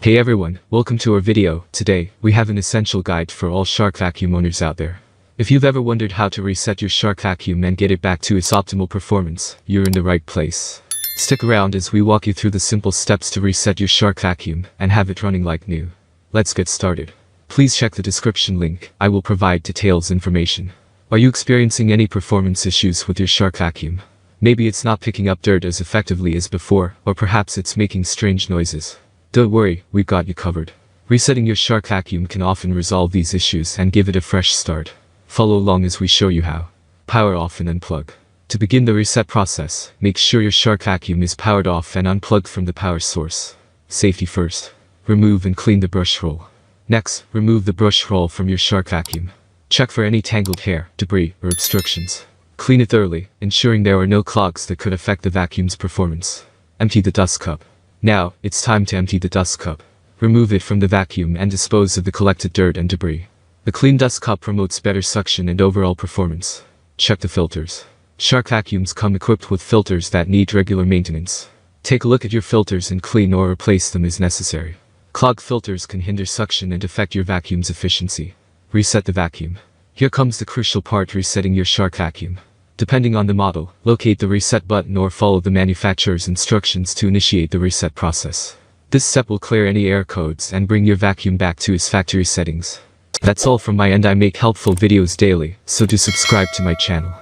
Hey everyone, welcome to our video. Today, we have an essential guide for all shark vacuum owners out there. If you've ever wondered how to reset your shark vacuum and get it back to its optimal performance, you're in the right place. Stick around as we walk you through the simple steps to reset your shark vacuum and have it running like new. Let's get started. Please check the description link. I will provide details information. Are you experiencing any performance issues with your shark vacuum? Maybe it's not picking up dirt as effectively as before, or perhaps it's making strange noises. Don't worry, we've got you covered. Resetting your shark vacuum can often resolve these issues and give it a fresh start. Follow along as we show you how. Power off and unplug. To begin the reset process, make sure your shark vacuum is powered off and unplugged from the power source. Safety first. Remove and clean the brush roll. Next, remove the brush roll from your shark vacuum. Check for any tangled hair, debris, or obstructions. Clean it thoroughly, ensuring there are no clogs that could affect the vacuum's performance. Empty the dust cup. Now, it's time to empty the dust cup. Remove it from the vacuum and dispose of the collected dirt and debris. The clean dust cup promotes better suction and overall performance. Check the filters. Shark vacuums come equipped with filters that need regular maintenance. Take a look at your filters and clean or replace them as necessary. Clogged filters can hinder suction and affect your vacuum's efficiency. Reset the vacuum. Here comes the crucial part: resetting your shark vacuum. Depending on the model, locate the reset button or follow the manufacturer's instructions to initiate the reset process. This step will clear any error codes and bring your vacuum back to its factory settings. That's all from my end. I make helpful videos daily, so do subscribe to my channel.